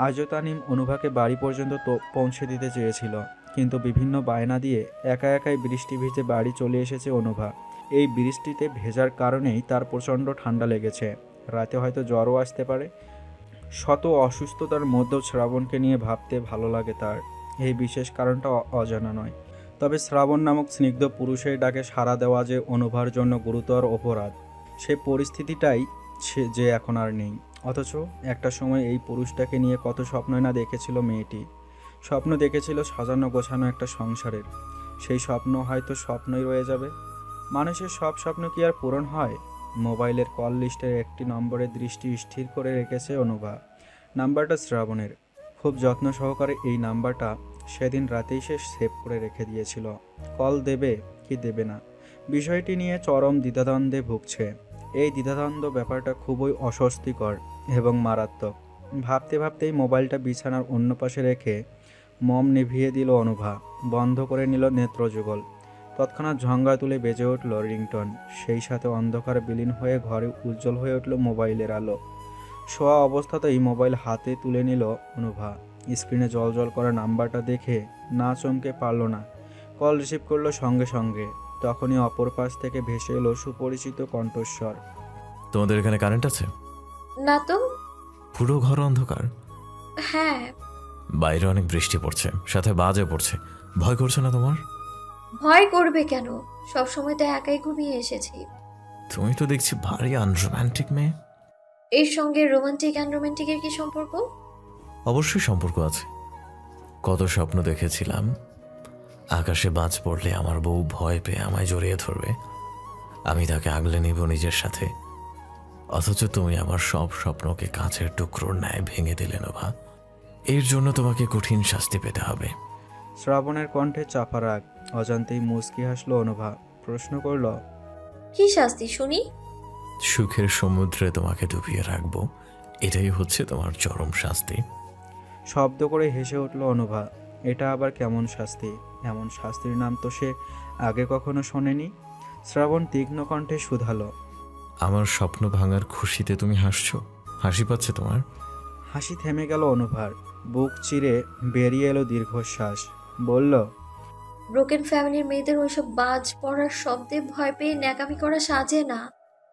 আজও তানিম অনুভাকে বাড়ি পর্যন্ত পৌঁছে দিতে চেয়েছিল, কিন্তু বিভিন্ন বায়না দিয়ে একা একাই বৃষ্টি ভিজে বাড়ি চলে এসেছে অনুভা। এই বৃষ্টিতে ভেজার কারণেই তার প্রচণ্ড ঠান্ডা লেগেছে, রাতে হয়তো জ্বরও আসতে পারে। শত অসুস্থতার মধ্যেও শ্রাবণকে নিয়ে ভাবতে ভালো লাগে তার। এই বিশেষ কারণটা অজানা নয়, তবে শ্রাবণ নামক স্নিগ্ধ পুরুষের ডাকে সাড়া দেওয়া যে অনুভার জন্য গুরুতর অপরাধ, সে পরিস্থিতিটাই যে এখন আর নেই। অথচ একটা সময় এই পুরুষটাকে নিয়ে কত স্বপ্নই না দেখেছিল মেয়েটি। স্বপ্ন দেখেছিল সাজানো গোছানো একটা সংসারের। সেই স্বপ্ন হয়তো স্বপ্নই রয়ে যাবে। মানুষের সব স্বপ্ন কি আর পূরণ হয়? মোবাইলের কল লিস্টের একটি নম্বরে দৃষ্টি স্থির করে রেখেছে অনুভা। নাম্বারটা শ্রাবণের। খুব যত্ন সহকারে এই নাম্বারটা সেদিন রাতেই সে সেভ করে রেখে দিয়েছিল। কল দেবে কি দেবে না, বিষয়টি নিয়ে চরম দ্বিধাদ্বন্দ্বে ভুগছে। এই দ্বিধাদ্বন্দ্ব ব্যাপারটা খুবই অস্বস্তিকর এবং মারাত্মক। ভাবতে ভাবতেই মোবাইলটা বিছানার অন্য পাশে রেখে মম নিভিয়ে দিল অনুভা। বন্ধ করে নিল নেত্রযুগল। তৎক্ষণাৎ ঝঙ্গা তুলে বেজে উঠল রিংটন। সেই সাথে অন্ধকার বিলীন হয়ে ঘরে উজ্জ্বল হয়ে উঠল মোবাইলের আলো। শোয়া অবস্থাতেই মোবাইল হাতে তুলে নিল অনুভা। স্ক্রিনে জল করা নাম্বারটা দেখে না চমকে পারল না। কল রিসিভ করলো সঙ্গে সঙ্গে। তখনই অপর পাশ থেকে ভেসে এলো সুপরিচিত কণ্ঠস্বর। তোমাদের এখানে কারেন্ট আছে? না তো। পুরো ঘর অন্ধকার? হ্যাঁ। বাইরে অনেক বৃষ্টি পড়ছে, সাথে বাজে পড়ছে। ভয় করছে না তোমার? ভয় করবে কেন? সব সময় তো একাই ঘুমিয়ে এসেছি। তুমি তো দেখছি ভারী আনরোম্যান্টিক মেয়ে। এর সঙ্গে রোমান্টিক রোমান্টিকের কি সম্পর্ক? অবশ্যই সম্পর্ক আছে। কত স্বপ্ন দেখেছিলাম আকাশে বাজ পড়লে আমার বউ ভয় পেয়ে আমায় জড়িয়ে ধরবে, আমি তাকে আগলে নিব নিজের সাথে। অথচ তুমি আমার সব স্বপ্নকে কাঁচের টুকরোর ন্যায় ভেঙে দিলে নোভা। এর জন্য তোমাকে কঠিন শাস্তি পেতে হবে। শ্রাবণের কণ্ঠে চাপা রাগ। অজান্তেই মুচকি হাসলো অনুভা। প্রশ্ন করল, কি শাস্তি শুনি? সুখের সমুদ্রে তোমাকে ডুবিয়ে রাখবো, এটাই হচ্ছে তোমার চরম শাস্তি। শব্দ করে হেসে উঠল অনুভা। এটা আবার কেমন শাস্তি? এমন শাস্তির নাম তো সে আগে কখনো শোনেনি। শ্রাবণ তীক্ষ্ণ কণ্ঠে শুধালো, আমার স্বপ্ন ভাঙার খুশিতে তুমি হাসছো? হাসি পাচ্ছে তোমার? হাসি থেমে গেল অনুভার। বুক চিরে বেরিয়ে এলো দীর্ঘশ্বাস। বলল, ব্রোকেন ফ্যামিলির মেয়েদের ওইসব বাজ পড়ার শব্দে ভয় পেয়ে ন্যাকামি করা সাজে না।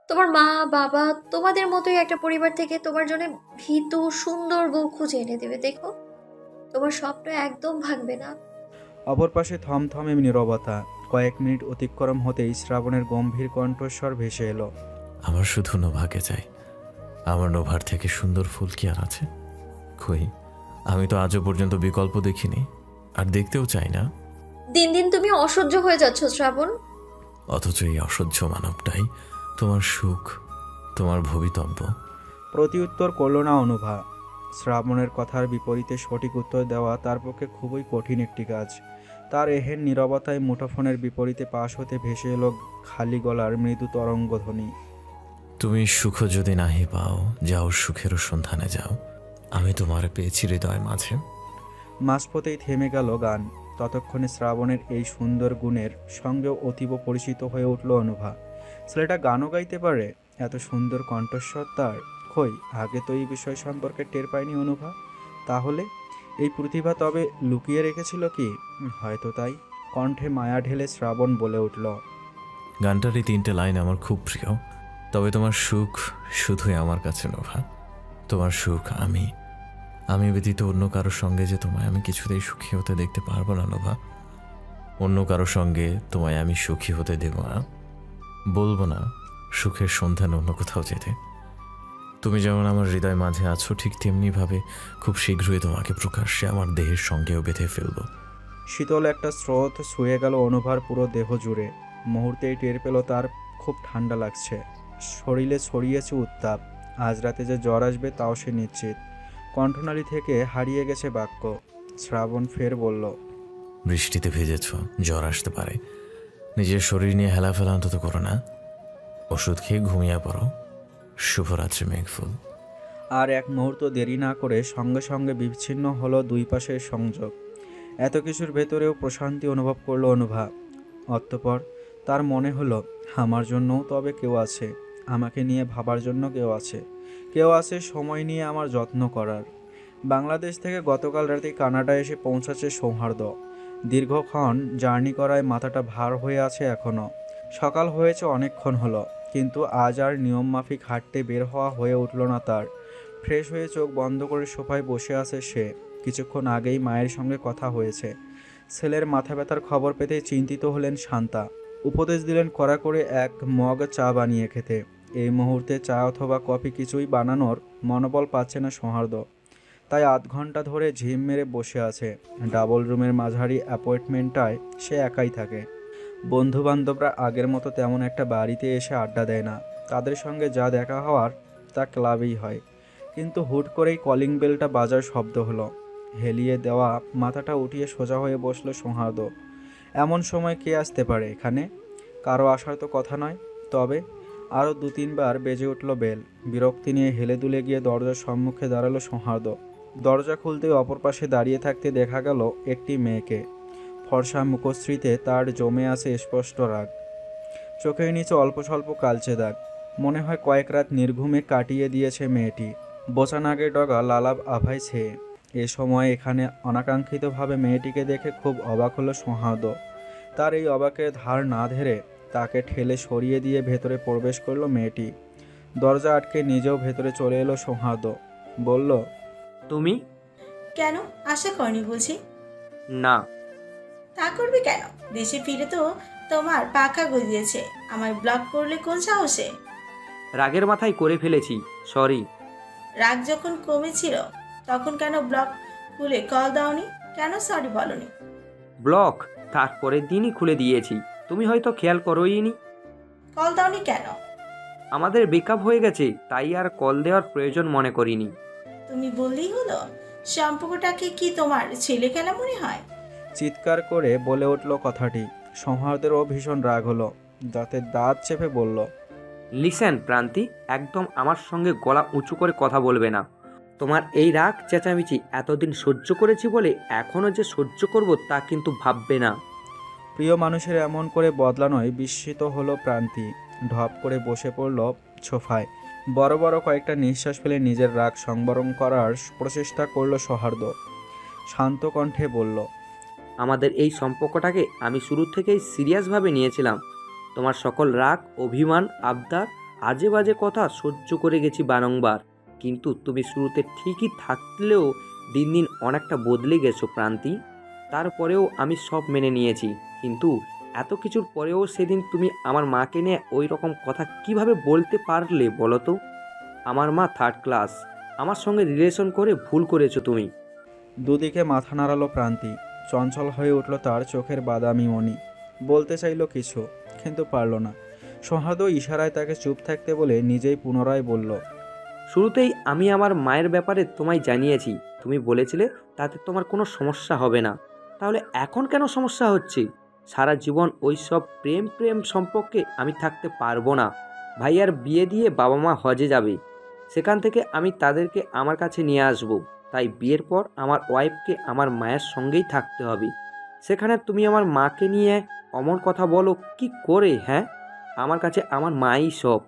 তোমার মা বাবা তোমাদের মতোই একটা পরিবার থেকে তোমার জন্য ভীতু সুন্দর বউ খুঁজে এনে দেবে। দেখো, তোমার স্বপ্ন একদম ভাঙবে না। অপর পাশে থমথমে নীরবতা। কয়েক মিনিট অতিক্রম হতেই শ্রাবণের গম্ভীর কণ্ঠস্বর ভেসে এলো, আমার শুধু নোভাকে চাই। আমার নোভার থেকে সুন্দর ফুল কি আর আছে? কই, আমি তো আজও পর্যন্ত বিকল্প দেখিনি, আর দেখতেও চাই না। দিন দিন তুমি অসহ্য হয়ে যাচ্ছ শ্রাবণ। অথচ এই অসহ্য মানবটাই তোমার সুখ, তোমার ভবিতব্য। প্রতি উত্তর করল না অনুভা। শ্রাবণের কথার বিপরীতে সঠিক উত্তর দেওয়া তার পক্ষে খুবই কঠিন একটি কাজ। তার এহেন নীরবতায় মুঠোফোনের বিপরীতে পাশ হতে ভেসে এলো খালি গলার মৃদু তরঙ্গধ্বনি। তুমি সুখ যদি নাহি পাও, যাও সুখেরও সন্ধানে যাও, আমি তোমার পেয়েছি হৃদয় মাঝে। মাঝপথেই থেমে গেল গান। ততক্ষণে শ্রাবণের এই সুন্দর গুণের সঙ্গেও অতীব পরিচিত হয়ে উঠল অনুভা। ছেলেটা গানও গাইতে পারে, এত সুন্দর কণ্ঠস্বর তার। কই, আগে তো এই বিষয় সম্পর্কে টের পায়নি অনুভা। তাহলে এই প্রতিভা তবে লুকিয়ে রেখেছিল কি? হয়তো তাই। কণ্ঠে মায়া ঢেলে শ্রাবণ বলে উঠল, গানটার এই 3টে লাইন আমার খুব প্রিয়। তবে তোমার সুখ শুধুই আমার কাছে নোভা। তোমার সুখ আমি আমি ব্যতীত অন্য কারোর সঙ্গে যে তোমায় আমি কিছুতেই সুখী হতে দেখতে পারবো না নোভা। অন্য কারোর সঙ্গে তোমায় আমি সুখী হতে দেব না। বলবো না সুখের সন্ধানে অন্য কোথাও যেতে। তুমি যেমন আমার হৃদয় মাঝে আছো, ঠিক তেমনিভাবে খুব শীঘ্রই তোমাকে প্রকাশ্যে আমার দেহের সঙ্গেও বেঁধে ফেলবো। শীতল একটা স্রোত ছুঁয়ে গেল অনুভার পুরো দেহ জুড়ে। মুহূর্তেই টের পেল তার খুব ঠান্ডা লাগছে। শরীরে ছড়িয়েছে উত্তাপ। আজ রাতে যে জ্বর আসবে তাও সে নিশ্চিত। কণ্ঠনালী থেকে হারিয়ে গেছে বাক্য। শ্রাবণ ফের বলল, বৃষ্টিতে ভেজেছ, জ্বর আসতে পারে। নিজের শরীর নিয়ে হেলাফেলা অন্তত করো না। ওষুধ খেয়ে ঘুমিয়ে পড়ো। শুভরাত্রি মেঘফুল। আর এক মুহূর্ত দেরি না করে সঙ্গে সঙ্গে বিচ্ছিন্ন হলো দুই পাশের সংযোগ। এত কিছুর ভেতরেও প্রশান্তি অনুভব করলো অনুভা। অতঃপর তার মনে হলো, আমার জন্যও তবে কেউ আছে। আমাকে নিয়ে ভাবার জন্য কেউ আছে। কেউ আছে সময় নিয়ে আমার যত্ন করার। বাংলাদেশ থেকে গতকাল রাতে কানাডা এসে পৌঁছাচ্ছে সৌহার্দ্য। দীর্ঘক্ষণ জার্নি করায় মাথাটা ভার হয়ে আছে এখনও। সকাল হয়েছে অনেকক্ষণ হলো, কিন্তু আজ আর নিয়মমাফিক হাঁটতে বের হওয়া হয়ে উঠল না তার। ফ্রেশ হয়ে চোখ বন্ধ করে সোফায় বসে আছে সে। কিছুক্ষণ আগেই মায়ের সঙ্গে কথা হয়েছে। ছেলের মাথা ব্যথার খবর পেতে চিন্তিত হলেন শান্তা। উপদেশ দিলেন কড়া করে এক মগ চা বানিয়ে খেতে। এই মুহূর্তে চা অথবা কফি কিছুই বানানোর মনোবল পাচ্ছে না সৌহার্দ্য। তাই আধ ঘন্টা ধরে ঝিম মেরে বসে আছে। ডাবল রুমের মাঝারি অ্যাপার্টমেন্টটায় সে একাই থাকে। বন্ধুবান্ধবরা আগের মতো তেমন একটা বাড়িতে এসে আড্ডা দেয় না। তাদের সঙ্গে যা দেখা হওয়ার তা ক্লাবেই হয়। কিন্তু হুট করেই কলিং বেলটা বাজার শব্দ হলো। হেলিয়ে দেওয়া মাথাটা উঠিয়ে সোজা হয়ে বসলো সৌহার্দ্য। এমন সময় কে আসতে পারে এখানে? কারো আসার তো কথা নয়। তবে আরও 2-3 বার বেজে উঠল বেল। বিরক্তি নিয়ে হেলে দুলে গিয়ে দরজার সম্মুখে দাঁড়ালো সৌহার্দ্য। দরজা খুলতেই অপর পাশে দাঁড়িয়ে থাকতে দেখা গেল একটি মেয়েকে। ফর্সা মুখশ্রীতে তার জমে আছে স্পষ্ট রাগ। চোখের নিচে অল্প স্বল্প কালচে দাগ। মনে হয় কয়েক রাত নির্ঘুমে কাটিয়ে দিয়েছে মেয়েটি। বোচা নাগের ডগা লালাব আভায় ছেয়ে। এ সময় এখানে অনাকাঙ্ক্ষিতভাবে মেয়েটিকে দেখে খুব অবাক হলো সৌহার্দ্য। তার এই অবাকের ধার না ধরে তাকে ঠেলে সরিয়ে দিয়ে ভেতরে প্রবেশ করলো মেয়েটি। দরজা আটকে নিজেও ভেতরে চলে এলো সৌহার্দ্য। বলল, তুমি? কেন আশা করনি বুঝি? না। তা করবে কেন? দেশে ফিরে তো তোমার পাখা গজিয়েছে, আমায় ব্লক করলে কোন সাহসে? রাগের মাথায় করে ফেলেছি, সরি। রাগ যখন কমেছিল তখন কেন ব্লক খুলে কল দাওনি? কেন সরি বলনি? ব্লক তারপরের দিনই খুলে দিয়েছি, তুমি হয়তো খেয়াল করোইনি। কল দাওনি কেন? আমাদের ব্রেকআপ হয়ে গেছে, তাই আর কল দেওয়ার প্রয়োজন মনে করিনি। তুমি বললেই হলো। সম্পর্কটাকে কি তোমার ছেলে খেলা মনে হয়? চিৎকার করে বলে উঠল কথাটি। সৌহার্দ্যেরও ভীষণ রাগ হলো। দাঁতের দাঁত চেপে বলল, লিসেন প্রান্তি, একদম আমার সঙ্গে গলা উঁচু করে কথা বলবে না। তোমার এই রাগ চেঁচামেচি এতদিন সহ্য করেছি বলে এখনও যে সহ্য করব তা কিন্তু ভাববে না। প্রিয় মানুষের এমন করে বদলানোয় বিস্মিত হলো প্রান্তি। ঢপ করে বসে পড়ল সোফায়। বড় বড় কয়েকটা নিঃশ্বাস ফেলে নিজের রাগ সংবরণ করার প্রচেষ্টা করল সৌহার্দ্য। শান্ত কণ্ঠে বলল, আমাদের এই সম্পর্কটাকে আমি শুরু থেকেই সিরিয়াসভাবে নিয়েছিলাম। তোমার সকল রাগ, অভিমান, আবদার, আজে বাজে কথা সহ্য করে গেছি বারংবার। কিন্তু তুমি শুরুতে ঠিকই থাকলেও দিন দিন অনেকটা বদলে গেছো প্রান্তি। তারপরেও আমি সব মেনে নিয়েছি, কিন্তু এত কিছুর পরেও সেদিন তুমি আমার মাকে নিয়ে ওই রকম কথা কিভাবে বলতে পারলে বলো তো? আমার মা 3rd ক্লাস, আমার সঙ্গে রিলেশন করে ভুল করেছো তুমি। দুদিকে মাথা নাড়ালো প্রান্তি। চঞ্চল হয়ে উঠল তার চোখের বাদামি মণি। বলতে চাইল কিছু, কিন্তু পারল না। সৌহার্দ্য ইশারায় তাকে চুপ থাকতে বলে নিজেই পুনরায় বলল, শুরুতেই আমি আমার মায়ের ব্যাপারে তোমায় জানিয়েছি, তুমি বলেছিলে তাতে তোমার কোনো সমস্যা হবে না। তাহলে এখন কেন সমস্যা হচ্ছে? সারা জীবন ওই সব প্রেম প্রেম সম্পর্কে আমি থাকতে পারবো না। ভাইয়ার বিয়ে দিয়ে বাবা মা হজে যাবে, সেখান থেকে আমি তাদেরকে আমার কাছে নিয়ে আসব। তাই বিয়ের পর আমার ওয়াইফকে আমার মায়ের সঙ্গেই থাকতে হবে। সেখানে তুমি আমার মাকে নিয়ে অমন কথা বলো কি করে? হ্যাঁ, আমার কাছে আমার মাই সব।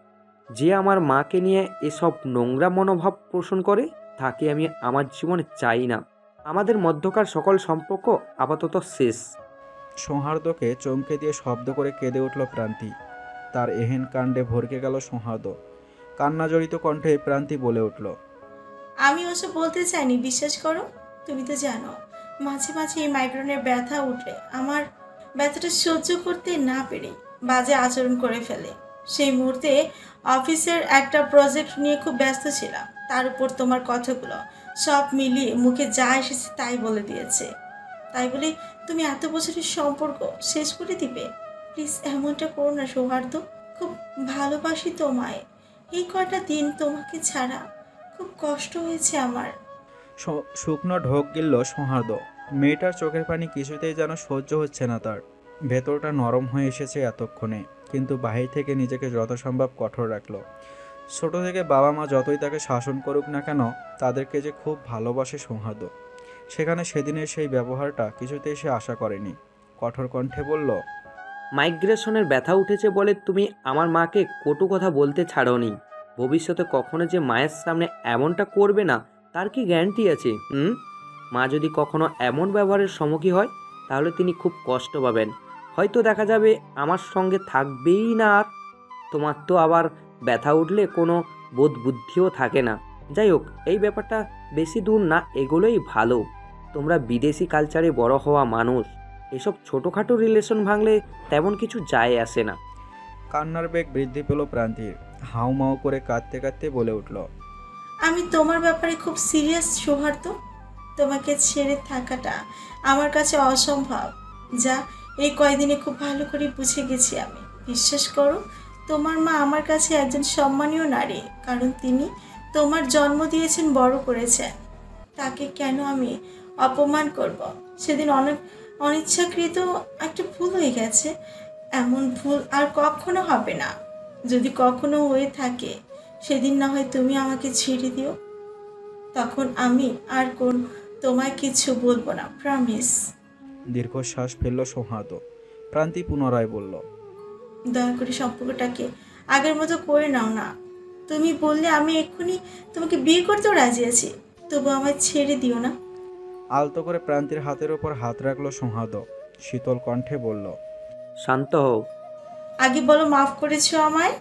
যে আমার মাকে নিয়ে এসব নোংরা মনোভাব পোষণ করে তাকে আমি আমার জীবনে চাই না। আমাদের মধ্যকার সকল সম্পর্ক আপাতত শেষ। সৌহার্দ্যকে চমকে দিয়ে শব্দ করে কেঁদে উঠল প্রান্তি। তার এহেন কাণ্ডে ভরকে গেল সৌহার্দ্য। কান্নাজড়িত কণ্ঠে প্রান্তি বলে উঠল, আমি ওসব বলতে চাইনি, বিশ্বাস করো। তুমি তো জানো মাঝে মাঝে এই মাইগ্রেনের ব্যথা উঠলে আমার ব্যথাটা সহ্য করতে না পেরে বাজে আচরণ করে ফেলে। সেই মুহূর্তে অফিসের একটা প্রজেক্ট নিয়ে খুব ব্যস্ত ছিলাম, তার উপর তোমার কথাগুলো সব মিলিয়ে মুখে যা এসেছে তাই বলে দিয়েছে। তাই বলে তুমি এত বছরের সম্পর্ক শেষ করে দিবে? প্লিজ এমনটা করো না সৌহার্দ্য, খুব ভালোবাসি তোমায়। এই কয়টা দিন তোমাকে ছাড়া খুব কষ্ট হয়েছে আমার। শুকনো ঢোক গিলল সৌহার্দ্য। মেয়েটার চোখের পানি কিছুতেই যেন সহ্য হচ্ছে না তার। ভেতরটা নরম হয়ে এসেছে এতক্ষণে, কিন্তু বাহির থেকে নিজেকে যত সম্ভব কঠোর রাখলো। ছোট থেকে বাবা মা যতই তাকে শাসন করুক না কেন, তাদেরকে যে খুব ভালোবাসে সৌহার্দ্য, সেখানে সেদিনের সেই ব্যবহারটা কিছুতেই সে আশা করেনি। কঠোর কণ্ঠে বলল, মাইগ্রেশনের ব্যথা উঠেছে বলে তুমি আমার মাকে কটু কথা বলতে ছাড়োনি। ভবিষ্যতে কখনো যে মায়ের সামনে এমনটা করবে না তার কি গ্যারান্টি আছে? মা যদি কখনো এমন ব্যবহারের সম্মুখীন হয় তাহলে তিনি খুব কষ্ট পাবেন। হয়তো দেখা যাবে আমার সঙ্গে থাকবেই না আর। তোমার তো আবার ব্যথা উঠলে কোনো বোধ বুদ্ধিও থাকে না। যাই হোক, এই ব্যাপারটা বেশি দূর না এগুলোই ভালো। তোমরা বিদেশি কালচারে বড় হওয়া মানুষ, এসব ছোটোখাটো রিলেশন ভাঙলে তেমন কিছু যায় আসে না। কান্নার বেগ বৃদ্ধি পেল প্রান্তির। হাউমাউ করে কাঁদতে কাঁদতে বলে উঠল, আমি তোমার ব্যাপারে খুব সিরিয়াস সৌহার্দ। তোমাকে ছেড়ে থাকাটা আমার কাছে অসম্ভব। যা এই কয়দিনে খুব ভালো করে বুঝে গেছি আমি। বিশ্বাস করো, তোমার মা আমার কাছে একজন সম্মানীয় নারী, কারণ তিনি তোমার জন্ম দিয়েছেন, বড় করেছেন। তাকে কেন আমি অপমান করব? সেদিন অনেক অনিচ্ছাকৃত একটা ভুল হয়ে গেছে। এমন ভুল আর কখনো হবে না। যদি কখনো হয়ে থাকে, সেদিন না হয় তুমি আমাকে ছেড়ে দিও, তখন আমি আর তোমায় কিছু বলবো না, প্রমিস। দীর্ঘশ্বাস ফেলল সৌহার্দ। প্রান্তি পুনরায় বলল, দয়া করে সম্পর্কটাকে আগের মতো করে নাও না। তুমি বললে আমি এক্ষুনি তোমাকে বিয়ে করতেও রাজি আছি, তবু আমায় ছেড়ে দিও না। আলতো করে প্রান্তির হাতের ওপর হাত রাখলো সৌহার্দ। শীতল কণ্ঠে বলল, শান্ত হও। আগে বলো মাফ করেছো আমায়।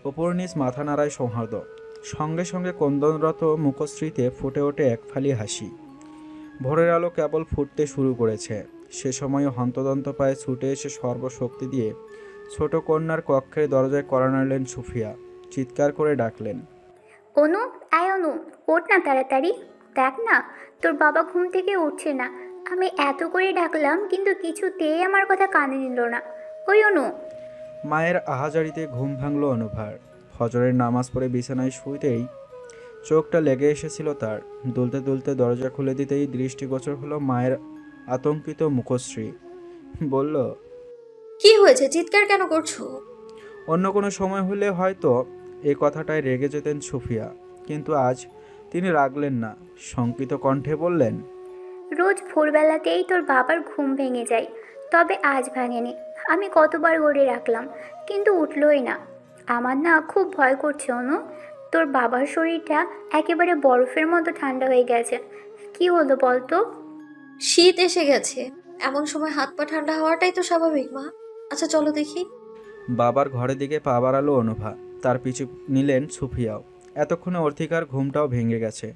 ওপর নিচ মাথা নাড়ায় সৌহার্দ। সঙ্গে সঙ্গে কন্দনরত মুখশ্রীতে ফুটে ওঠে এক ফালি হাসি। ভোরের আলো কেবল ফুটতে শুরু করেছে। সে সময় হন্তদন্ত পায়ে ছুটে এসে সর্বশক্তি দিয়ে ছোট কন্যার কক্ষের দরজায় কড়া নাড়লেন সুফিয়া। চিৎকার করে ডাকলেন, অনু, আয় অনু, ওঠ না তাড়াতাড়ি। দেখ না, তোর বাবা ঘুম থেকে উঠছে না। আমি এত করে ডাকলাম কিন্তু কিছুতেই আমার কথা কানে নিল না। ওই অনু। মায়ের আহাজারিতে ঘুম ভাঙল অনুভার। ফজরের নামাজ পড়ে বিছানায় শুইতেই চোখটা লেগে এসেছিল তার। দুলতে দুলতে দরজা খুলে দিতেই দৃষ্টিগোচর হলো মায়ের আতঙ্কিত মুখশ্রী। বলল, কি হয়েছে? চিৎকার কেন করছো? অন্য কোনো সময় হলে হয়তো এ কথাটায় রেগে যেতেন সুফিয়া, কিন্তু আজ তিনি রাগলেন না। শঙ্কিত কণ্ঠে বললেন, রোজ ভোরবেলাতেই তোর বাবার ঘুম ভেঙে যায়, তবে আজ ভাঙেনি। আমি কতবার গড়ে রাখলাম কিন্তু উঠলই না। আমার না খুব ভয় করছে অনু। তোর বাবার শরীরটা একেবারে বরফের মতো ঠান্ডা হয়ে গেছে। কি হলো বলতো? শীত এসে গেছে, এমন সময় হাত পা ঠান্ডা হওয়াটাই তো স্বাভাবিক মা। আচ্ছা চলো দেখি। বাবার ঘরের দিকে পা বাড়ালো অনুভা। তার পিছু নিলেন সুফিয়াও। এতক্ষণে অর্থিকার ঘুমটাও ভেঙে গেছে।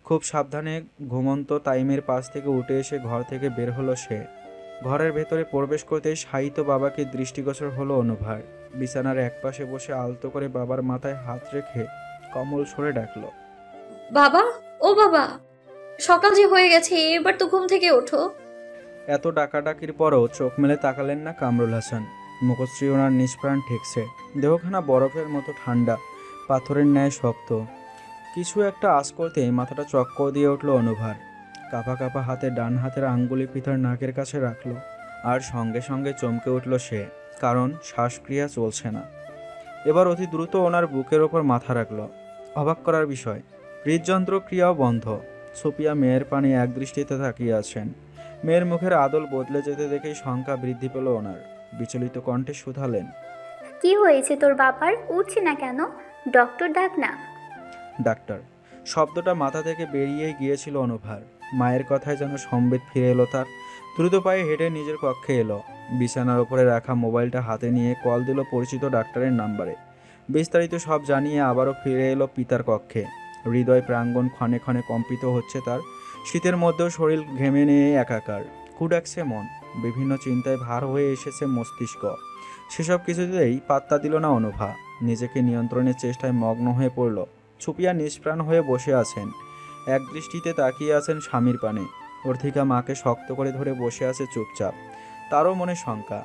খুব সাবধানে ঘুমন্ত তাইমের পাশ থেকে উঠে এসে ঘর থেকে বের হলো সে। ঘরের ভেতরে প্রবেশ করতেই শায়িত বাবাকে দৃষ্টিগোচর হলো অনুভার। বিছানার একপাশে বসে আলতো করে বাবার মাথায় হাত রেখে কমল সরে ডাকলো, বাবা, ও বাবা, সকাল যে হয়ে গেছে, এবার তো ঘুম থেকে ওঠো। এত ডাকাডাকির পরও চোখ মেলে তাকালেন না কামরুল হাসান। মুখশ্রী ওনার নিষ্প্রাণ ঠেকছে। দেহখানা বরফের মতো ঠান্ডা, পাথরের ন্যায় শক্ত। কিছু একটা আঁচ করতেই মাথাটা চক্কর দিয়ে উঠল অনুভার। কাঁপা কাঁপা হাতে ডান হাতের আঙ্গুলি পিতার নাকের কাছে রাখলো। আর সঙ্গে সঙ্গে চমকে উঠল সে, কারণ শ্বাসক্রিয়া চলছে না। এবার অতি দ্রুত ওনার বুকের ওপর মাথা রাখলো। অবাক করার বিষয়, হৃদযন্ত্র ক্রিয়াও বন্ধ। সুফিয়া মেয়ের পানে একদৃষ্টিতে তাকিয়ে আছেন। মেয়ের মুখের আদল বদলে যেতে দেখেই শঙ্কা বৃদ্ধি পেল ওনার। বিচলিত কণ্ঠে শুধালেন, কি হয়েছে তোর বাবার? উঠছে না কেন? ডক্টর ডাক না। ডাক্তার শব্দটা মাথা থেকে বেরিয়েই গিয়েছিল অনুভার। মায়ের কথায় যেন সম্বেদ ফিরে এলো তার। দ্রুত পায়ে হেঁটে নিজের কক্ষে এলো। বিছানার ওপরে রাখা মোবাইলটা হাতে নিয়ে কল দিল পরিচিত ডাক্তারের নাম্বারে। বিস্তারিত সব জানিয়ে আবারও ফিরে এলো পিতার কক্ষে। হৃদয় প্রাঙ্গণ ক্ষণে ক্ষণে কম্পিত হচ্ছে তার। শীতের মধ্যেও শরীর ঘেমে নিয়ে একাকার। কুডাকছে মন, বিভিন্ন চিন্তায় ভার হয়ে এসেছে মস্তিষ্ক। সেসব কিছুতেই পাত্তা দিল না অনুভা। নিজেকে নিয়ন্ত্রণের চেষ্টায় মগ্ন হয়ে পড়ল। সুফিয়া নিষ্প্রাণ হয়ে বসে আছেন। এক দৃষ্টিতে তাকিয়ে আছেন স্বামীর পানে। অর্থিকা মাকে শক্ত করে ধরে বসে আছে চুপচাপ। তারও মনে শঙ্কা।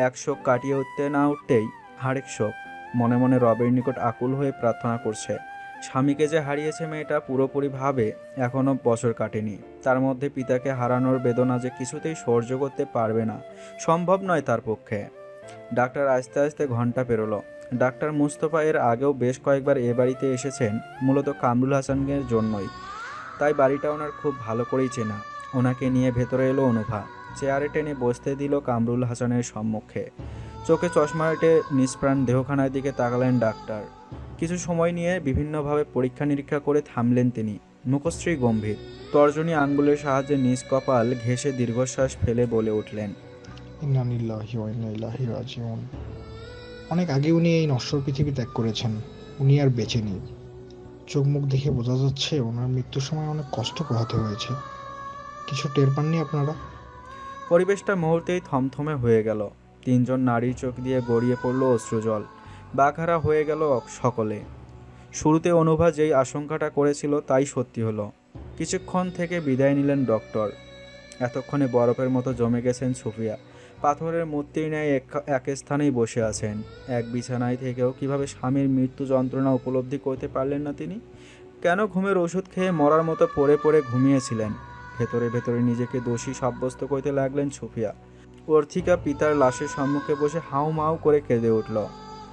এক শোক কাটিয়ে উঠতে না উঠতেই আরেক শোক। মনে মনে রবের নিকট আকুল হয়ে প্রার্থনা করছে। স্বামীকে যে হারিয়েছে মেয়েটা পুরোপুরিভাবে এখনও বছর কাটেনি। তার মধ্যে পিতাকে হারানোর বেদনা যে কিছুতেই সহ্য করতে পারবে না, সম্ভব নয় তার পক্ষে। ডাক্তার আস্তে আস্তে ঘন্টা পেরোলো। ডাক্তার মুস্তফা এর আগেও বেশ কয়েকবার এ বাড়িতে এসেছেন মূলত কামরুল হাসানের জন্যই। তাই বাড়িটা ওনার খুব ভালো করেই চেনা। ওনাকে নিয়ে ভেতরে এলো অনুভা। চেয়ারে টেনে বসতে দিল কামরুল হাসানের সম্মুখে। চোখে চশমা এঁটে নিষ্প্রাণ দেহখানার দিকে তাকালেন ডাক্তার। কিছু সময় নিয়ে বিভিন্নভাবে পরীক্ষা নিরীক্ষা করে থামলেন তিনি। মুখশ্রী গম্ভীর। তর্জনী আঙ্গুলের সাহায্যে নিজ কপাল ঘেঁষে দীর্ঘশ্বাস ফেলে বলে উঠলেন, ইন্না লিল্লাহি ওয়া ইন্না ইলাইহি রাজিউন। অনেক আগে উনি এই নশ্বর পৃথিবী ত্যাগ করেছেন। উনি আর বেঁচে নেই। চোখ মুখ দেখে বোঝা যাচ্ছে ওনার মৃত্যুর সময় অনেক কষ্ট পোহাতে হয়েছে। কিছু টের পাননি আপনারা? পরিবেশটা মুহূর্তেই থমথমে হয়ে গেল। তিনজন নারীর চোখ দিয়ে গড়িয়ে পড়ল অশ্রুজল। বাঘারা হয়ে গেল সকলে। শুরুতে অনুভা যেই আশঙ্কাটা করেছিল তাই সত্যি হলো। কিছুক্ষণ থেকে বিদায় নিলেন ডক্টর। এতক্ষণে বরফের মতো জমে গেছেন সুফিয়া। পাথরের মূর্তির ন্যায় এক স্থানেই বসে আছেন। এক বিছানায় থেকেও কিভাবে স্বামীর মৃত্যু যন্ত্রণা উপলব্ধি করতে পারলেন না তিনি? কেন ঘুমের ওষুধ খেয়ে মরার মতো পড়ে পড়ে ঘুমিয়েছিলেন? ভেতরে ভেতরে নিজেকে দোষী সাব্যস্ত করতে লাগলেন সুফিয়া। অর্থিকা পিতার লাশের সম্মুখে বসে হাউ মাউ করে কেঁদে উঠল।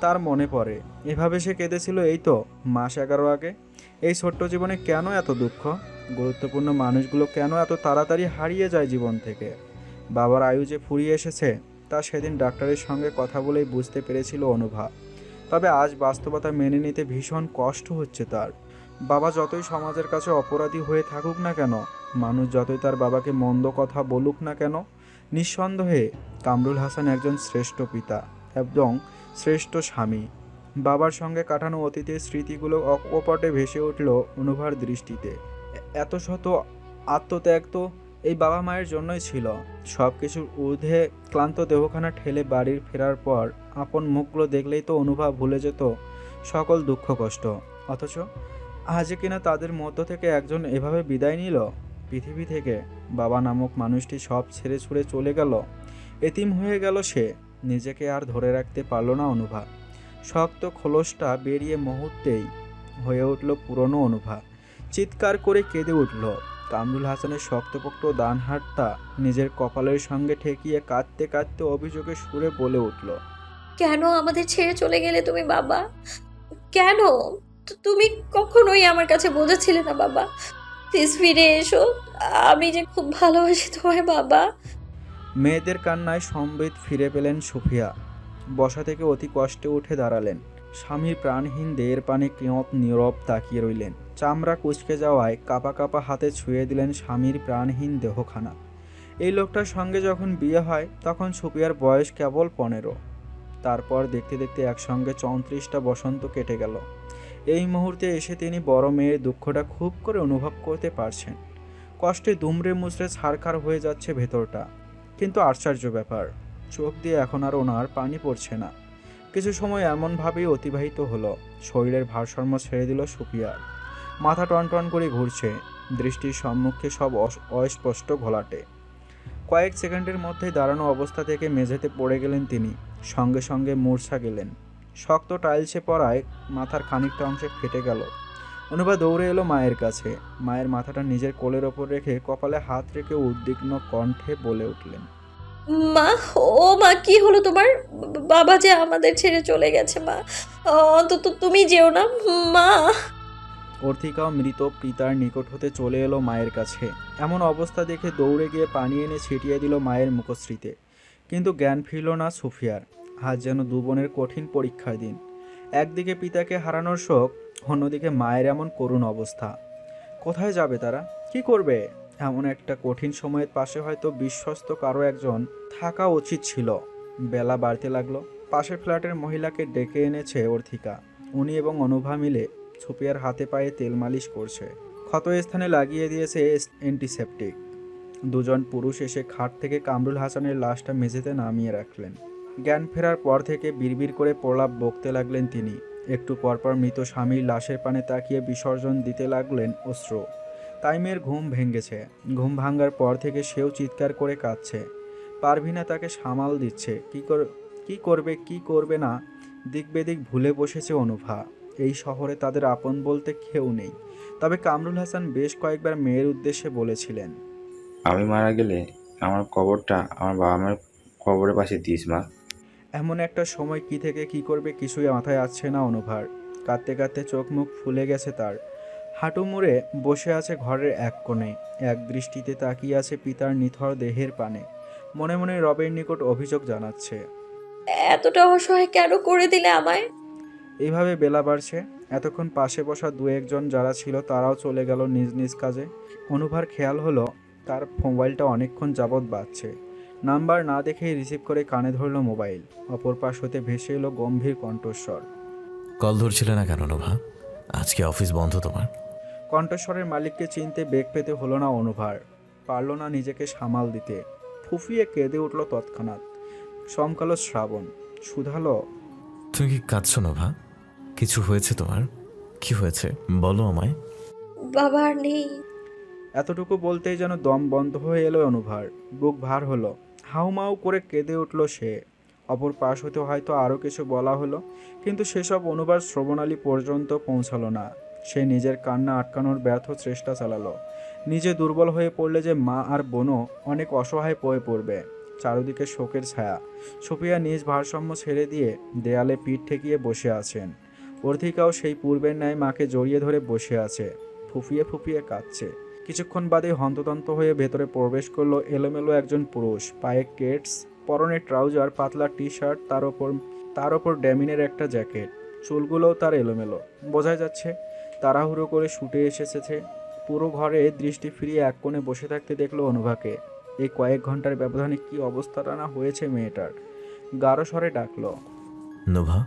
তার মনে পড়ে, এভাবে সে কেঁদেছিল এই তো মাস 11 আগে। এই ছোট্ট জীবনে কেন এত দুঃখ? গুরুত্বপূর্ণ মানুষগুলো কেন এত তাড়াতাড়ি হারিয়ে যায় জীবন থেকে? বাবার আয়ু যে ফুরিয়ে এসেছে তা সেদিন ডাক্তারের সঙ্গে কথা বলেই বুঝতে পেরেছিল অনুভা। তবে আজ বাস্তবতা মেনে নিতে ভীষণ কষ্ট হচ্ছে তার। বাবা যতই সমাজের কাছে অপরাধী হয়ে থাকুক না কেন, মানুষ যতই তার বাবাকে মন্দ কথা বলুক না কেন, নিঃসন্দেহে কামরুল হাসান একজন শ্রেষ্ঠ পিতা এবং শ্রেষ্ঠ স্বামী। বাবার সঙ্গে কাটানো অতীতের স্মৃতিগুলো অকপটে ভেসে উঠল অনুভার দৃষ্টিতে। এত শত আত্মত্যাগ তো এই বাবা মায়ের জন্যই ছিল। সব কিছুর ঊর্ধ্বে ক্লান্ত দেহখানা ঠেলে বাড়ির ফেরার পর আপন মুখগুলো দেখলেই তো অনুভা ভুলে যেত সকল দুঃখ কষ্ট। অথচ আজ কিনা তাদের মধ্য থেকে একজন এভাবে বিদায় নিল পৃথিবী থেকে। বাবা নামক মানুষটি সব ছেড়ে ছুড়ে চলে গেল। এতিম হয়ে গেল সে। নিজেকে আর ধরে রাখতে পারল না অনুভা। শক্ত খোলসটা বেরিয়ে মুহূর্তেই হয়ে উঠল পুরনো অনুভা। চিৎকার করে কেঁদে উঠল। কামরুল হাসানের শক্তপোক্ত ডান হাতটা নিজের কপালের সঙ্গে ঠেকিয়ে কাঁদতে কাঁদতে অভিযোগের সুরে বলে উঠল, কেন আমাদের ছেড়ে চলে গেলে তুমি বাবা? কেন? তুমি কখনোই আমার কাছে বোঝাছিলে না বাবা। প্লিজ ফিরে এসো। আমি যে খুব ভালোবাসি তোমায় বাবা। মেয়েদের কান্নায় সম্বিত ফিরে পেলেন সুফিয়া। বসা থেকে অতি কষ্টে উঠে দাঁড়ালেন। স্বামীর প্রাণহীন দেহের পানে নীরব তাকিয়ে রইলেন। চামড়া কুঁচকে যাওয়ায় কাপা কাপা হাতে ছুঁয়ে দিলেন স্বামীর প্রাণহীন দেহখানা। এই লোকটার সঙ্গে যখন বিয়ে হয় তখন সুফিয়ার বয়স কেবল 15। তারপর দেখতে দেখতে একসঙ্গে 34টা বসন্ত কেটে গেল। এই মুহূর্তে এসে তিনি বড় মেয়ের দুঃখটা খুব করে অনুভব করতে পারছেন। কষ্টে দুমড়ে মুচড়ে ছারখার হয়ে যাচ্ছে ভেতরটা। কিন্তু আশ্চর্য ব্যাপার, চোখ দিয়ে এখন আর ওনার পানি পড়ছে না। কিছু সময় এমনভাবেই অতিবাহিত হলো। শরীরের ভারসাম্য ছেড়ে দিল সুফিয়ার। মাথা টনটন করে ঘুরছে। দৃষ্টির সম্মুখে সব অস্পষ্ট ঘোলাটে। কয়েক সেকেন্ডের মধ্যেই দাঁড়ানো অবস্থা থেকে মেঝেতে পড়ে গেলেন তিনি। সঙ্গে সঙ্গে মূর্ছা গেলেন। শক্ত টাইলসে পড়ায় মাথার খানিকটা অংশে ফেটে গেল। অনুভা দৌড়ে এলো মায়ের কাছে। মায়ের মাথাটা নিজের কোলের ওপর রেখে কপালে হাত রেখে উদ্বিগ্ন কণ্ঠে বলে উঠলেন, মা, ও মা, কি হলো তোমার? বাবা যে আমাদের ছেড়ে চলে গেছে মা। অন্তত তুমি যেও না মা। অর্থিকাও মৃত পিতার নিকট হতে চলে এলো মায়ের কাছে। এমন অবস্থা দেখে দৌড়ে গিয়ে পানি এনে ছিটিয়ে দিল মায়ের মুখশ্রীতে। কিন্তু জ্ঞান ফিরল না সুফিয়ার। আজ যেন দু বোনের কঠিন পরীক্ষার দিন। একদিকে পিতাকে হারানোর শোক, অন্যদিকে মায়ের এমন করুণ অবস্থা। কোথায় যাবে তারা? কি করবে? এমন একটা কঠিন সময়ের পাশে হয়তো বিশ্বস্ত কারো একজন থাকা উচিত ছিল। বেলা বাড়তে লাগলো। পাশের ফ্ল্যাটের মহিলাকে ডেকে এনেছে অর্থিকা। উনি এবং অনুভা মিলে সুফিয়ার হাতে পায়ে তেল মালিশ করছে। ক্ষতস্থানে লাগিয়ে দিয়েছে অ্যান্টিসেপটিক। দুজন পুরুষ এসে খাট থেকে কামরুল হাসানের লাশটা মেঝেতে নামিয়ে রাখলেন। জ্ঞান ফেরার পর থেকে বিড়বিড় করে প্রলাপ বকতে লাগলেন তিনি। একটু পরপর মৃত স্বামীর লাশের পানে তাকিয়ে বিসর্জন দিতে লাগলেন অশ্রু। তাইমের ঘুম ভেঙেছে। ঘুম ভাঙার পর থেকে সেও চিৎকার করে কাঁদছে। পারভিনা তাকে সামাল দিচ্ছে। কি করবে কি করবে না দিক বেদিক ভুলে বসেছে অনুভা। এই শহরে তাদের আপন বলতে কেউ নেই। তবে কামরুল হাসান বেশ কয়েকবার মেয়ের উদ্দেশ্যে বলেছিলেন, আমি মারা গেলে আমার কবরটা আমার বাবা মায়ের কবরের পাশে দিস মা। এমন একটা সময় কি থেকে কি করবে কিছুই মাথায় আসছে না অনুভার। কাঁদতে কাঁদতে চোখ মুখ ফুলে গেছে তার। হাঁটু মুড়ে বসে আছে ঘরের এক কোণে। এক দৃষ্টিতে তাকিয়ে আছে পিতার নিথর দেহের পানে। মনে মনে রবের নিকট অভিযোগ জানাচ্ছে, এতটা অসহায় কেন করে দিলে আমায়? এইভাবে বেলা বাড়ছে। এতক্ষণ পাশে বসা দু একজন যারা ছিল তারাও চলে গেল নিজ নিজ কাজে। অনুভার খেয়াল হলো তার মোবাইলটা অনেকক্ষণ যাবৎ বাজছে। নাম্বার না দেখেই রিসিভ করে কানে ধরল মোবাইল। অপর পাশ হতে ভেসে এলো গম্ভীর কণ্ঠস্বর। কল ধরছিলে না কেন নোভা? আজকে অফিস বন্ধ তোমার? কণ্ঠস্বরের মালিককে চিনতে বেগ পেতে হলো না অনুভার। পারল না নিজেকে সামাল দিতে, ফুফিয়ে কেঁদে উঠল তৎক্ষণাৎ। চমকালো শ্রাবণ, শুধালো, তুমি কি কাঁদছো নোভা? কিছু হয়েছে তোমার? কি হয়েছে বলো আমায়। বাবা আর নেই। এতটুকু বলতেই যেন দম বন্ধ হয়ে এলো অনুভার। বুক ভার হলো, হাউমাউ করে কেঁদে উঠল সে। অপর পাশ হতে হয়তো আরও কিছু বলা হলো, কিন্তু সেসব অনুভার শ্রবণালী পর্যন্ত পৌঁছালো না। সে নিজের কান্না আটকানোর ব্যর্থ চেষ্টা চালালো। নিজে দুর্বল হয়ে পড়লে যে মা আর বোনও অনেক অসহায় হয়ে পড়বে। চারদিকে শোকের ছায়া। সুফিয়া নিজ ভারসাম্য ছেড়ে দিয়ে দেয়ালে পিঠ ঠেকিয়ে বসে আছেন। অর্থিকাও সেই পূর্বের ন্যায় মাকে জড়িয়ে ধরে বসে আছে, ফুফিয়ে ফুফিয়ে কাঁদছে। কিছুক্ষণ বাদে হন্তদন্ত হয়ে ভেতরে প্রবেশ করলো এলোমেলো একজন পুরুষ। পায়ে কেটস, পরনে ট্রাউজার, পাতলা টি শার্ট, তার ওপর ড্যামিনের একটা জ্যাকেট। চুলগুলোও তার এলোমেলো, বোঝা যাচ্ছে তাড়াহুড়ো করে ছুটে এসেছে। পুরো ঘরে দৃষ্টি ফিরিয়ে এক কোণে বসে থাকতে দেখলো অনুভাকে। এই কয়েক ঘন্টার ব্যবধানে কি অবস্থাটা না হয়েছে মেয়েটার। গাঢ় স্বরে ডাকলো, নোভা।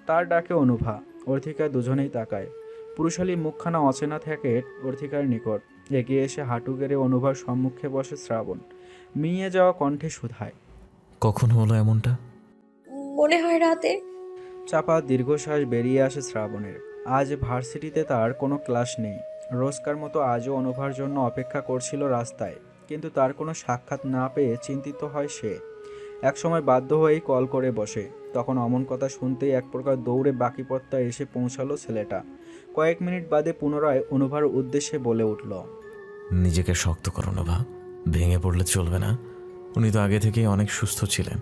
তার ডাকে অনুভা, অর্থিকা দুজনেই তাকায়। পুরুষালী মুখখানা অচেনা থাকে অর্থিকার নিকট। এগিয়ে এসে হাঁটু গেড়ে অনুভার সম্মুখে বসে শ্রাবণ। মিয়ে যাওয়া কণ্ঠে শুধায়, কখন হলো এমনটা? মনে হয় রাতে। চাপা দীর্ঘশ্বাস বেরিয়ে আসে শ্রাবণের। আজ ভার্সিটিতে তার কোনো ক্লাস নেই। রোজকার মতো আজও অনুভার জন্য অপেক্ষা করছিল রাস্তায়, কিন্তু তার কোনো সাক্ষাৎ না পেয়ে চিন্তিত হয় সে। একসময় বাধ্য হয়েই কল করে বসে। তখন অমন কথা শুনতেই এক প্রকার দৌড়ে বাকি পথটা এসে পৌঁছালো ছেলেটা। কয়েক মিনিট বাদে পুনরায় অনুভার উদ্দেশ্যে বলে উঠল, নিজেকে শক্ত করো নোভা, ভেঙে পড়লে চলবে না। উনি তো আগে থেকেই অনেক সুস্থ ছিলেন,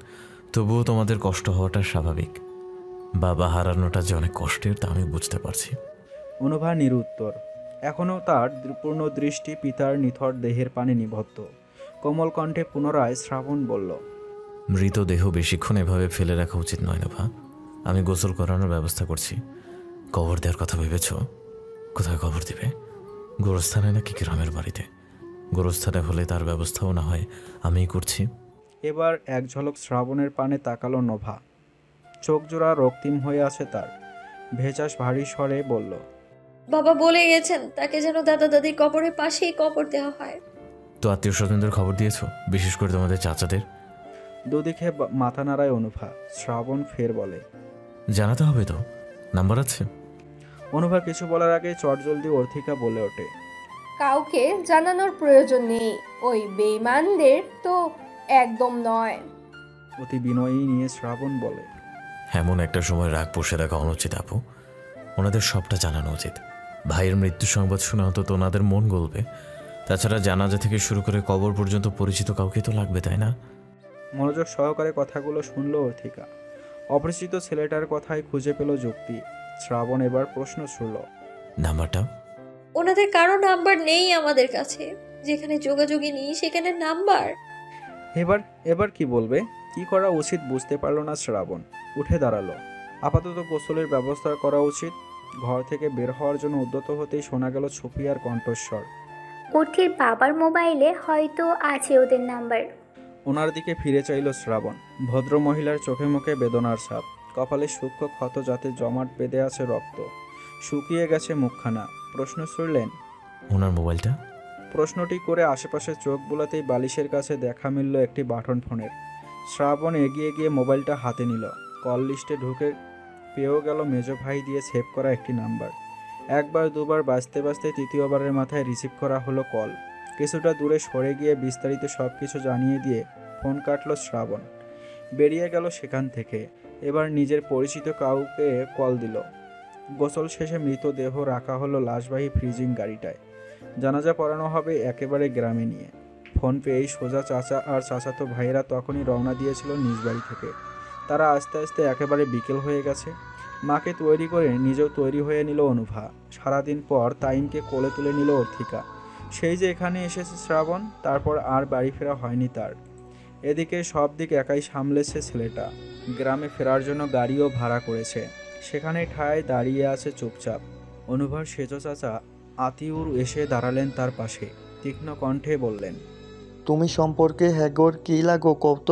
তবুও তোমাদের কষ্ট হওয়াটা স্বাভাবিক। বাবা হারানোটা যে অনেক কষ্টের তা আমি বুঝতে পারছি। অনুভা নিরুত্তর। এখনও তার পূর্ণ দৃষ্টি পিতার নিথর দেহের পানে নিবদ্ধ। কোমল কণ্ঠে পুনরায় শ্রাবণ বলল, মৃতদেহ বেশিক্ষণ এভাবে ফেলে রাখা উচিত নয় নোভা। আমি গোসল করানোর ব্যবস্থা করছি। কবর দেওয়ার কথা ভেবেছ? কোথায় কবর দিবে? গোরস্থানে নাকি গ্রামের বাড়িতে? গোরস্থানে হলে তার ব্যবস্থাও না হয় আমিই করছি। এবার এক ঝলক শ্রাবণের পানে তাকালো নোভা। চোখ জোড়া রক্তিম হয়ে আছে তার। ভেজাস ভারী স্বরে বলল, বাবা বলে গেছেন তাকে যেন দাদা দাদির কবরের পাশেই কবর দেওয়া হয়। তো আত্মীয় স্বজনদের খবর দিয়েছো? বিশেষ করে তোমাদের চাচাদের? দুদিকে মাথা নাড়ায় অনুভা। শ্রাবণ ফের বলে, জানাতে হবে তো, নাম্বার আছে? অনুভা কিছু বলার আগে চটজলদি অর্থিকা বলে ওঠে, কাউকে জানানোর প্রয়োজন নেই, ওই বেঈমানদের তো একদম নয়। অতি বিনয়ী নিয়ে শ্রাবণ বলে, এমন একটা সময় রাগ পুষে রাখা অনুচিত আপু। ওনাদের সবটা জানানো উচিত। ভাইয়ের মৃত্যু সংবাদ শুনে অন্তত ওনাদের মন গলবে। তাছাড়া জানাজা থেকে শুরু করে কবর পর্যন্ত পরিচিত কাউকে তো লাগবে, তাই না? মনোযোগ সহকারে কথাগুলো শুনল অর্থিকা। অপরিচিত ছেলেটার কথায় খুঁজে পেল যুক্তি। শ্রাবণ এবার প্রশ্ন ছুড়ল, নাম্বারটা? ওনাদের কারো নাম্বার নেই আমাদের কাছে। যেখানে যোগাযোগই নেই সেখানে নাম্বার। এবার কি বলবে, কি করা উচিত বুঝতে পারল না শ্রাবণ। উঠে দাঁড়ালো। আপাতত গোসলের ব্যবস্থা করা উচিত। ঘর থেকে বের হওয়ার জন্য উদ্যত হতেই শোনা গেল সুফিয়ার কণ্ঠস্বর, অর্থির বাবার মোবাইলে হয়তো আছে ওদের নাম্বার। ওনার দিকে ফিরে চাইল শ্রাবণ। ভদ্র মহিলার চোখে মুখে বেদনার ছাপ, কপালে সূক্ষ্ম ক্ষত যাতে জমাট বেঁধে আছে রক্ত, শুকিয়ে গেছে মুখখানা। প্রশ্ন ছুড়লেন, ওনার মোবাইলটা? প্রশ্নটি করে আশেপাশে চোখ বুলাতেই বালিশের কাছে দেখা মিলল একটি বাটন ফোনের। শ্রাবণ এগিয়ে গিয়ে মোবাইলটা হাতে নিল। কল লিস্টে ঢুকে পেয়েও গেল মেজ ভাই দিয়ে সেভ করা একটি নাম্বার। একবার দুবার বাজতে বাজতে তৃতীয়বারের মাথায় রিসিভ করা হলো কল। কিছুটা দূরে সরে গিয়ে বিস্তারিত সব কিছু জানিয়ে দিয়ে ফোন কাটল শ্রাবণ। বেরিয়ে গেল সেখান থেকে। এবার নিজের পরিচিত কাউকে কল দিল। গোসল শেষে মৃতদেহ রাখা হলো লাশবাহী ফ্রিজিং গাড়িটায়। জানাজা পড়ানো হবে একেবারে গ্রামে নিয়ে। ফোন পেয়েই সোজা চাচা আর চাচাতো ভাইয়েরা তখনই রওনা দিয়েছিল নিজ বাড়ি থেকে। তারা আস্তে আস্তে একেবারে বিকেল হয়ে গেছে। মাকে তৈরি করে নিজেও তৈরি হয়ে নিল অনুভা। সারাদিন পর তাইমকে কোলে তুলে নিল অর্থিকা। সেই যে এখানে এসেছে শ্রাবণ, তারপর আর বাড়ি ফেরা হয়নি তার। এদিকে সব দিক একাই সামলেছে ছেলেটা। গ্রামে ফেরার জন্য গাড়িও ভাড়া করেছে। সেখানে ঠায় দাঁড়িয়ে আছে চুপচাপ। অনুভার সেজ চাচা আতিউর এসে দাঁড়ালেন তার পাশে, তীক্ষ্ণ কণ্ঠে বললেন, তুমি সম্পর্কে হ্যাগর কী লাগো কত?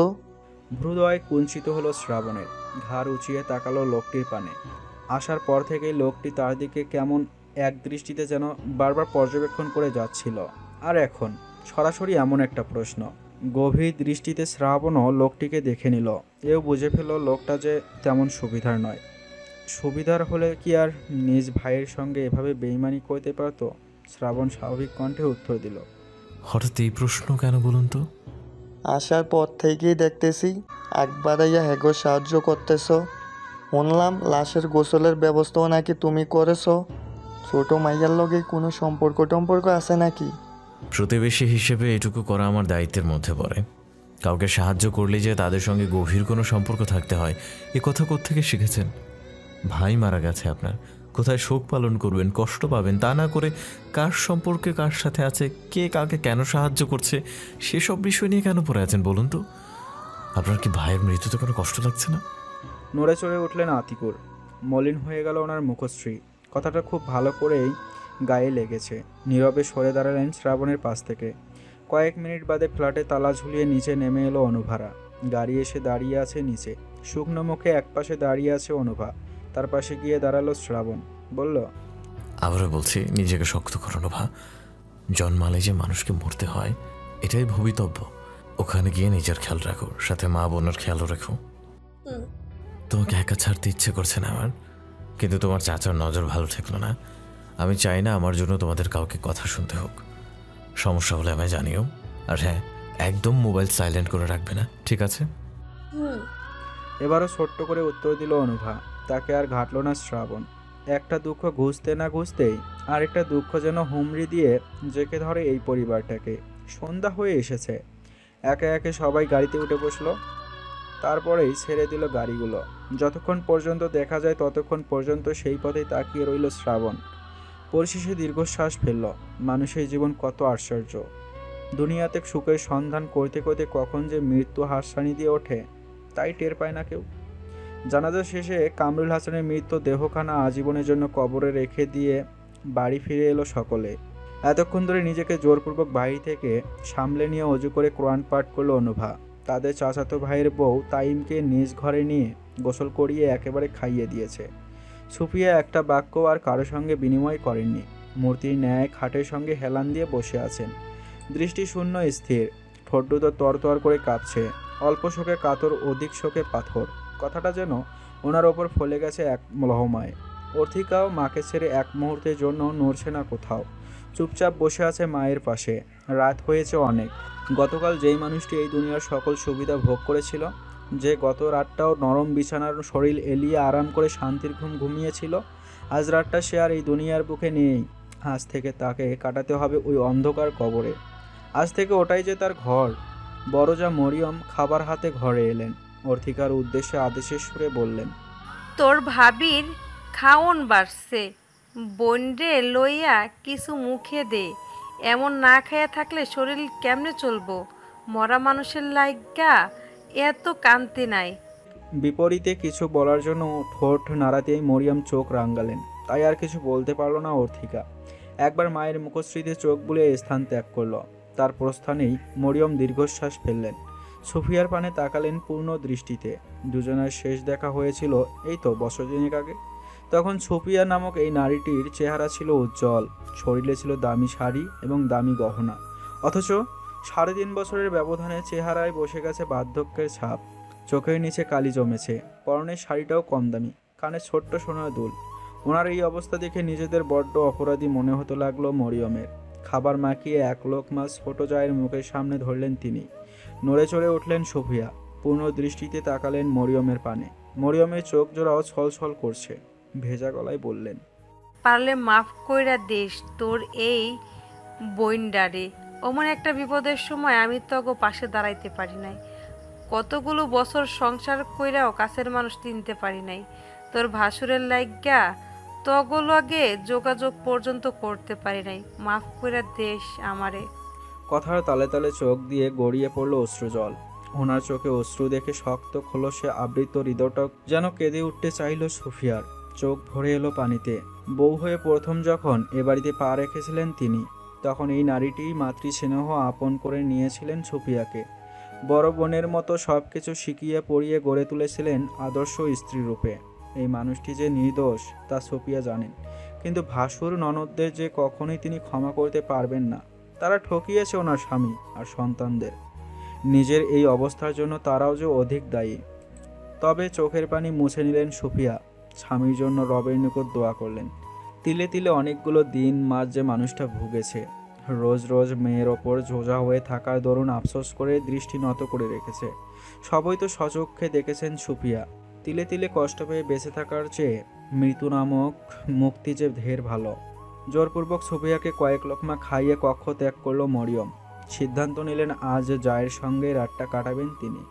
ভ্রুদয় কুঞ্চিত হলো শ্রাবণের। ঘাড় উঁচিয়ে তাকালো লোকটির পানে। আসার পর থেকেই লোকটি তার দিকে কেমন এক দৃষ্টিতে যেন বারবার পর্যবেক্ষণ করে যাচ্ছিল। আর এখন সরাসরি এমন একটা প্রশ্ন। গভীর দৃষ্টিতে শ্রাবণও লোকটিকে দেখে নিল। এও বুঝে ফেলল লোকটা যে তেমন সুবিধার নয়। সুবিধার হলে কি আর নিজ ভাইয়ের সঙ্গে এভাবে বেইমানি করতে পারতো? শ্রাবণ স্বাভাবিক কণ্ঠে উত্তর দিল, হঠাৎ এই প্রশ্ন কেন বলুন তো? আসার পর থেকেই দেখতেছি একবারাইয়া হ্যাগর সাহায্য করতেছ। শুনলাম লাশের গোসলের ব্যবস্থাও নাকি তুমি করেছো। ছোট মাইয়ার লগে কোনো সম্পর্ক আছে নাকি? প্রতিবেশী হিসেবে এটুকু করা আমার দায়িত্বের মধ্যে পড়ে। কাউকে সাহায্য করলে যে তাদের সঙ্গে গভীর কোনো সম্পর্ক থাকতে হয়, এ কথা কোত্থেকে শিখেছেন? ভাই মারা গেছে আপনার, কোথায় শোক পালন করবেন, কষ্ট পাবেন, তা না করে কার সম্পর্কে কার সাথে আছে, কে কাকে কেন সাহায্য করছে, সেসব বিষয় নিয়ে কেন পড়ে আছেন বলুন তো? আপনার কি ভাইয়ের মৃত্যুতে কোনো কষ্ট লাগছে না? নড়ে চড়ে উঠলেন আতিকুর। মলিন হয়ে গেল ওনার মুখশ্রী। কথাটা খুব ভালো করেই গায়ে লেগেছে। নীরবে সরে দাঁড়ালেন শ্রাবণের পাশ থেকে। কয়েক মিনিট বাদে ফ্ল্যাটে তালা ঝুলিয়ে নিচে নেমে এলো অনুভারা। গাড়ি এসে দাঁড়িয়ে আছে নিচে। শুকনো মুখে একপাশে দাঁড়িয়ে আছে অনুভা। তার পাশে গিয়ে দাঁড়ালো শ্রাবণ। বলল, আবারও বলছি, নিজেকে শক্ত করো নোভা। জন্মালে যে মানুষকে মরতে হয়, এটাই ভবিতব্য। ওখানে গিয়ে নিজের খেয়াল রাখো, সাথে মা বোনের খেয়ালও রেখো। তোমাকে একা ছাড়তে ইচ্ছে করছে না আমার, কিন্তু তোমার চাচার নজর ভালো ঠেকলো না। আমি চাই না আমার জন্য তোমাদের কাউকে কথা শুনতে হোক। সমস্যা হলে আমায় জানিও। আর হ্যাঁ, একদম মোবাইল সাইলেন্ট করে রাখবে না, ঠিক আছে? এবারও ছোট্ট করে উত্তর দিল অনুভা। তাকে আর ঘাটল না শ্রাবণ। একটা দুঃখ ঘুষতে না ঘুষতেই আরেকটা দুঃখ যেন হুমড়ি দিয়ে জেঁকে ধরে এই পরিবারটাকে। সন্ধ্যা হয়ে এসেছে। একে একে সবাই গাড়িতে উঠে বসলো। তারপরেই ছেড়ে দিল গাড়িগুলো। যতক্ষণ পর্যন্ত দেখা যায় ততক্ষণ পর্যন্ত সেই পথেই তাকিয়ে রইল শ্রাবণ। পরিশেষে দীর্ঘশ্বাস ফেলল। মানুষের জীবন কত আশ্চর্য! দুনিয়াতে সুখের সন্ধান করতে করতে কখন যে মৃত্যু হাতছানি দিয়ে ওঠে, তাই টের পায় না কেউ। জানাজা শেষে কামরুল হাসানের মৃত্যু দেহখানা আজীবনের জন্য কবরে রেখে দিয়ে বাড়ি ফিরে এলো সকলে। এতক্ষণ ধরে নিজেকে জোরপূর্বক বাড়ি থেকে সামলে নিয়ে অজু করে কোরআন পাঠ করলো অনুভা। তাদের চাচাতো ভাইয়ের বউ তাইমকে নিজ ঘরে নিয়ে গোসল করিয়ে একেবারে খাইয়ে দিয়েছে। সুফিয়া একটা বাক্য আর কারো সঙ্গে বিনিময় করেননি। মূর্তির ন্যায় খাটের সঙ্গে হেলান দিয়ে বসে আছেন, দৃষ্টি শূন্য স্থির, ঠোঁট দুটো তরতর করে কাঁপছে। অল্প শোকে কাতর, অধিক শোকে পাথর। কথাটা যেন ওনার ওপর ফলে গেছে এক লহমায়। অর্থিকাও মাকে ছেড়ে এক মুহূর্তের জন্য নড়ছে না কোথাও, চুপচাপ বসে আছে মায়ের পাশে। রাত হয়েছে অনেক। গতকাল যেই মানুষটি এই দুনিয়ার সকল সুবিধা ভোগ করেছিল, যে গত রাতটাও নরম বিছানার শরীর এলিয়ে আরাম করে শান্তির ঘুম ঘুমিয়েছিল, আজ রাতটা সে আর এই দুনিয়ার বুকে নেই। আজ থেকে তাকে কাটাতে হবে ওই অন্ধকার কবরে। আজ থেকে ওটাই যে তার ঘর। বড়জা মরিয়ম খাবার হাতে ঘরে এলেন। অর্থিকার উদ্দেশ্যে আদেশের সুরে বললেন, তোর ভাবির খাওন বাড়ছে, বন্ডে লইয়া কিছু মুখে দে। এমন না খাইয়া থাকলে শরীর কেমনে চলবো? মরা মানুষের লাইগা এত কান্তি নাই। বিপরীতে কিছু বলার জন্য ঠোঁট নাড়াতেই মরিয়ম চোখ রাঙ্গালেন। তাই আর কিছু বলতে পারল না অর্থিকা। একবার মায়ের মুখশ্রীতে চোখ বুলিয়ে স্থান ত্যাগ করল। তার প্রস্থানেই মরিয়ম দীর্ঘশ্বাস ফেললেন। সুফিয়ার পানে তাকালেন পূর্ণ দৃষ্টিতে। দুজনের শেষ দেখা হয়েছিল এই তো বছর দিনেক আগে। তখন সুফিয়া নামক এই নারীটির চেহারা ছিল উজ্জ্বল, শরীরে ছিল দামি শাড়ি এবং দামি গহনা। অথচ 3.5 বছরের ব্যবধানে চেহারায় বসে গেছে বার্ধক্যের ছাপ। চোখের নিচে কালি জমেছে। পরনের শাড়িটাও কম দামি, কানে ছোট্ট সোনার দুল। ওনার এই অবস্থা দেখে নিজেদের বড্ড অপরাধী মনে হতে লাগলো মরিয়মের। খাবার মাখিয়ে এক লোক মাছ ছোট জায়ের মুখের সামনে ধরলেন তিনি। নড়ে চড়ে উঠলেন সুফিয়া। পূর্ণ দৃষ্টিতে তাকালেন মরিয়মের পানে। মরিয়মের চোখ জোড়াও ছলছল করছে। ভেজা গলায় বললেন, পারলে মাফ কইরা দেশ তোর এই বইন্ডারে। অমন একটা বিপদের সময় আমি তগো পাশে দাঁড়াইতে পারি নাই। কতগুলো বছর সংসার কইরাও কাছের মানুষ চিনতে পারি নাই। তোর ভাসুরের লাইগা তগো লগে যোগাযোগ পর্যন্ত করতে পারি নাই। মাফ কইরা দেশ আমারে। কথার তালে তালে চোখ দিয়ে গড়িয়ে পড়ল অশ্রুজল। ওনার চোখে অশ্রু দেখে শক্ত খোলসে আবৃত হৃদয়টা যেন কেঁদে উঠতে চাইল সুফিয়ার। চোখ ভরে এলো পানিতে। বউ হয়ে প্রথম যখন এ বাড়িতে পা রেখেছিলেন তিনি, তখন এই নারীটি মাতৃস্নেহ আপন করে নিয়েছিলেন সুফিয়াকে। বড় বোনের মতো সব কিছু শিখিয়ে পড়িয়ে গড়ে তুলেছিলেন আদর্শ স্ত্রী রূপে। এই মানুষটি যে নির্দোষ তা সুফিয়া জানেন, কিন্তু ভাসুর ননদদের যে কখনোই তিনি ক্ষমা করতে পারবেন না। তারা ঠকিয়েছে ওনার স্বামী আর সন্তানদের। নিজের এই অবস্থার জন্য তারাও যে অধিক দায়ী। তবে চোখের পানি মুছে নিলেন সুফিয়া, স্বামীর জন্য রবের নিকট দোয়া করলেন। তিলে তিলে অনেকগুলো দিন মাস যে মানুষটা ভুগেছে, রোজ রোজ মেয়ের ওপর ঝোঁঝা হয়ে থাকার দরুন আফসোস করে দৃষ্টি নত করে রেখেছে। সবই তো সচক্ষে দেখেছেন সুফিয়া। তিলে তিলে কষ্ট পেয়ে বেঁচে থাকার চেয়ে মৃত্যু নামক মুক্তি যে ঢের ভালো। জোরপূর্বক সুফিয়াকে কয়েক লোকমা খাইয়ে কক্ষ ত্যাগ করল মরিয়ম। সিদ্ধান্ত নিলেন আজ জায়ের সঙ্গে রাতটা কাটাবেন তিনি।